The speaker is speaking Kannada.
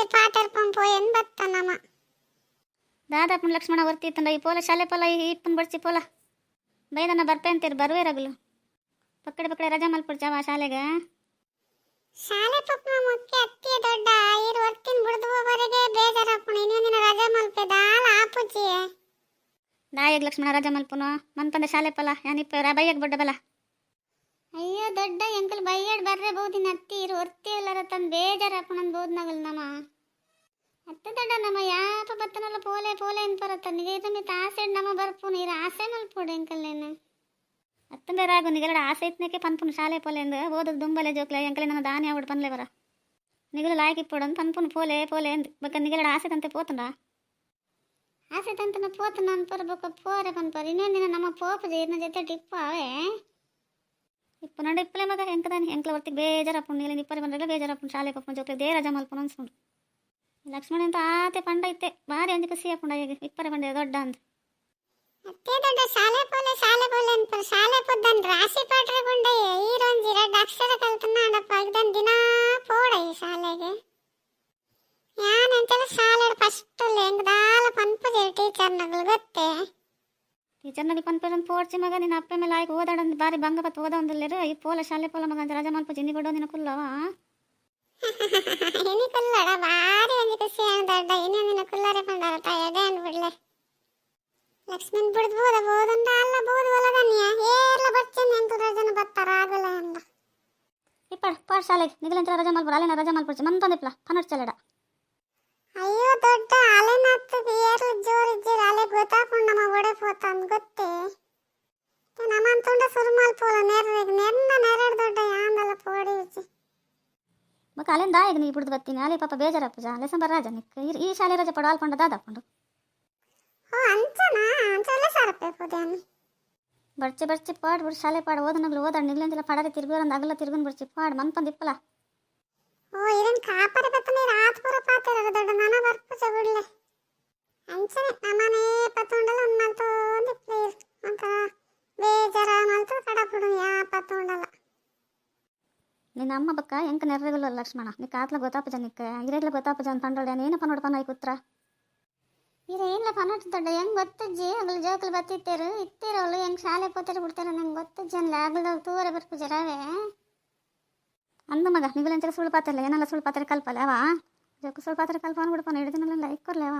ಬರ್ಚೆ ಪಾಟರ್ ಪಂಪೋಯನ್ ಬತ್ತನಮ దాదాపు లక్ష్మణ వర్తి ఇస్తుండ ఈ పోల ಶಾಲೆ ಪೋಲ ಇಪ್ಪನ್ ಬಡ್ಸಿ ಪೋಲ ಬೈದನ್ನ ಬರ್ಪೆ ಅಂತೀರಿ ಬರುವೆ ರಗಲು ಪಕ್ಕಡೆ ರಜಾ ಮಲ್ಪಡ್ಚಾವ ಶಾಲೆಗೆ ಶಾಲೆ ಪಪ್ಪ ಮುಖ್ಯ ಅತ್ತಿ ದೊಡ್ಡ ಇರು ವರ್ತಿನ ಬಿಡ್ದುವರೆಗೆ ಬೇಜಾರಾಪುಣ ಇನ್ನೊಂದಿನ ರಜಾ ಮಲ್ಪೆದ ಆಪುಜಿ ನಾಯಗ್ ಲಕ್ಷ್ಮಣ ರಜಾ ಮಲ್ಪುನು ಮನ್ಪಂದ ಶಾಲೆ ಪೋಲ ಯಾನಿಪ್ಪ ಬೈಯಗ್ ಬಡ್ಡ ಬಲ ಅಯ್ಯೋ ದೊಡ್ಡ ಎಂಕಲ್ ಬೈಯಡ್ ಬರ್ರೆ ಬಹುದಿನ ಅತ್ತಿ ಇರು ವರ್ತಿ ಎಲ್ಲರ ತಂದು ಬೇಜಾರಾಪುಣ ಬಹುದ್ ನಗಲ್ ನಮ ಅತ್ತೆ ದೊಡ್ಡ ನಮ್ಮ ಯಾಪ ಬತ್ತನಲ್ಲ ಪೋಲೆ ಪೋಲೆ ಅನ್ಪರತ್ತ ನಿಗೈತ ಮಿತ ಆಸೆ ನಮ್ಮ ಬರ್ಪು ನೀರು ಆಸೆ ಮಲ್ಪೋಡು ಎಂಕಲ್ಲೇನು ಅತ್ತಂದೆ ರಾಗು ನಿಗಲಡ ಆಸೆ ಇತ್ನೇಕೆ ಪನ್ಪುನು ಶಾಲೆ ಪೋಲೆ ಎಂದು ಓದದು ದುಂಬಲೆ ಜೋಕ್ಲೆ ಎಂಕಲೆ ನನ್ನ ದಾನಿ ಆವಿಡು ಪನ್ಲೆ ಬರ ನಿಗಲು ಲಾಯ್ಕ್ ಇಪ್ಪೋಡು ಅಂತ ಪನ್ಪುನು ಪೋಲೆ ಪೋಲೆ ಎಂದು ಬಕ್ಕ ನಿಗಲಡ ಆಸೆ ತಂತೆ ಪೋತಂಡ ಆಸೆ ತಂತನ ಪೋತನ ಅನ್ಪರ ಬೊಕ್ಕ ಪೋರೆ ಪನ್ಪರ ಇನ್ನೊಂದಿನ ನಮ್ಮ ಪೋಪಜಿ ಇನ್ನ ಜೊತೆ ಟಿಪ್ಪ ಅವೇ ಇಪ್ಪ ನಡ ಇಪ್ಪಲೆ ಮಗ ಎಂಕದಾನಿ ಎಂಕ್ಲ ಹೊರ್ತಿಗೆ ಬೇಜಾರಪ್ಪು ನೀಲ ಇಪ್ಪರೆ ಬಂದ್ರೆ ಬೇಜಾರಪ್ಪು ಶಾಲೆ ಪಪ್ಪನ ಜೋಕ್ಲೆ ದೇ ರಜಾ ಮಲ್ಪುನು ಅನ್ಸ್ಕೊಂಡು ಲಕ್ಷ್ಮಣ ಅಂತ ಆತೆ ಪಂಡ ಇತ್ತೆ ಬಾರಿ ಅಂಜಿ ಖುಷಿ ಹಾಕೊಂಡ ಈಗ ಇಪ್ಪರೆ ಬಂಡೆ ದೊಡ್ಡ ಅಂತ ಅತ್ತೆ ದೊಡ್ಡ ಶಾಲೆ ಪೋಲೆ ಅನ್ಪರ ಶಾಲೆ ಪೊದ್ದನ್ ರಾಶಿ ಪಾಟ್ರೆ ಗುಂಡೆ ಈರೊಂಜಿ ಎರಡು ಅಕ್ಷರ ಕಲ್ತನ ಅಡಪ್ಪ ಇದನ್ ದಿನ ಪೋಡ ಈ ಶಾಲೆಗೆ ಯಾನಂತೆಲ್ಲ ಶಾಲೆ ಫಸ್ಟ್ ಹೆಂಗದಾಲ ಪನ್ಪುಜೆ ಟೀಚರ್ ನಗಳು ಗೊತ್ತೇ ಟೀಚರ್ ನಡಿ ಪನ್ಪೇಜನ್ ಪೋಡ್ಚಿ ಮಗ ನಿನ್ನ ಅಪ್ಪೆ ಮೇಲೆ ಆಯ್ಕೆ ಓದಾಡಂದು ಬಾರಿ ಭಂಗ ಬತ್ತು ಓದೊಂದಿಲ್ಲರು ಈ ಪೋಲ ಶಾಲೆ ಪೋಲ ಮಗ ಅಂತ ರಜಾ ಮಲ್ಪ ಜಿಂದಿ ಬಿಡೋ ನಿನ್ನ ಕುಲ್ಲವ ಇನಿ ಕುಲ್ಲಡ ಬಾರಿ ಒಂಜಿ ಖುಷಿ ದೊಡ್ಡ ಇನ್ನೊಂದಿನ ಕುಲ್ಲರೆ ಪಂಡಾರ ಎಡೆ ಅನ್ಬಿಡ್ಲೆ ಲಕ್ಷ್ಮಣ್ ಬಿಡ್ದು ಬೋದಂಡ ಅಲ್ಲ ಬೋದು ಒಲಗನ್ಯ ಏರ್ಲ ಬರ್ಚೇನೆ ಅಂತ ರಜನ ಬತ್ತಾರ ಆಗಲ್ಲ ಅಂದ ಇಪ್ಪಡ ಪಾಠ ಶಾಲೆಗೆ ನಿಗಲಂತ ರಜಾ ಮಲ್ಪಡ ಅಲ್ಲಿನ ರಜಾ ಮಲ್ಪಡ್ಚಿ ಮಂತಂದಿಪ್ಲ ಪನ್ನಡ್ ಚಲಡ ಅಯ್ಯೋ ದೊಡ್ಡ ಅಲೆನತ್ತು ಏರ್ಲ ಜೋರಿಜ್ಜಿರ ಅಲೆ ಗೊತ್ತಾಕೊಂಡು ನಮ್ಮ ಒಡೆ ಪೋತಂದ್ ಗೊತ್ತೇ ನಮ್ಮಂತುಂಡ ಸುರುಮಲ್ ಪೋಲ ನೆರಡು ದೊಡ್ಡ ಯಾಂದಲ್ಲ ಪೋಡಿ ಮಗ ಅಲ್ಲಿಂದ ಈಗ ನೀ ಬಿಡ್ದು ಬರ್ತೀನಿ ಅಲ್ಲಿ ಪಾಪ ಬೇಜಾರಪ್ಪ ಜಾ ಲೆಸನ್ ರಾಜ ನಿಕ್ಕ ಈ ಶಾಲೆ ರಜೆ ಪಡ ಆಲ್ಪಂಡ ದಾದಾಪಂಡು ಓ ಅಂಚನಾ ಅಂಚಲ್ಲ ಸಾರಪ್ಪೆ ಪೋದ್ಯಾನಿ ಬರ್ಚಿ ಪಾಡ್ ಬಿಡು ಶಾಲೆ ಪಾಡ್ ಓದನಗ್ಲು ಓದಾಡ್ ನಿಗ್ಲಂತಿಲ್ಲ ಪಡರೆ ತಿರ್ಗೋರಂದು ಅಗಲ ತಿರ್ಗುನ್ ಬರ್ಚಿ ಪಾಡ್ ಮನ್ಪಂದು ಇಪ್ಪಲ ಓ ಇದನ್ ಕಾಪರೆ ಬತ್ತನೆ ರಾತ್ ಪೂರ ಪಾತಿರ ದೊಡ್ಡ ನನ ಬರ್ಪುಜ ಬಿಡ್ಲೆ ಅಂಚನೆ ನಮ್ಮನೆ ಪತ್ತುಂಡಲ ಒಂದು ಮಲ್ತು ಒಂದಿಪ್ಲೆ ಅಂತ ಬೇಜಾರ ಮಲ್ತು ಕಡಪುಡು ಯಾ ಪತ್ತುಂಡಲ ನಿನ್ನ ಅಮ್ಮ ಬಕ್ಕ ಎಂಕ ನೆರ್ರೆಗಲ್ಲ ಲಕ್ಷ್ಮಣ ನೀ ಕಾತ್ಲ ಗೊತ್ತಾಪ ಜನಿಕ್ಕ ಇರೆಗ್ಲ ಗೊತ್ತಾಪ ಜನ ಪಂಡೋಡ ಏನು ಪನ್ನೋಡ ಪನ ಕೂತ್ರ ಏನಿಲ್ಲ ಪನ್ನೋಟ ದೊಡ್ಡ ಹೆಂಗ್ ಗೊತ್ತಜ್ಜಿ ಅಗಲ್ ಜೋಕಲ್ ಬತ್ತಿತ್ತೇರು ಇತ್ತಿರೋಳು ಹೆಂಗ್ ಶಾಲೆ ಪೋತಾರೆ ಬಿಡ್ತಾರ ನಂಗೆ ಗೊತ್ತಜ್ಜಿ ಅನ್ಲ ಅಗಲ್ದಾಗ ತೂವರೆ ಬರ್ಪುಜರಾವೆ ಅಂದ ಮಗ ನಿಗಲಂಚಲ ಸುಳ್ಳು ಪಾತ್ರಲ್ಲ ಏನೆಲ್ಲ ಸುಳ್ಳು ಪಾತ್ರೆ ಕಲ್ಪಲ್ಲ ಅವ ಜೋಕು ಸುಳ್ಳು ಪಾತ್ರೆ ಕಲ್ಪ ಅನ್ಬಿಡ್ಪನ ಹಿಡಿದಿನಲ್ಲ ಇಕ್ಕೊರ್ಲೆ ಅವ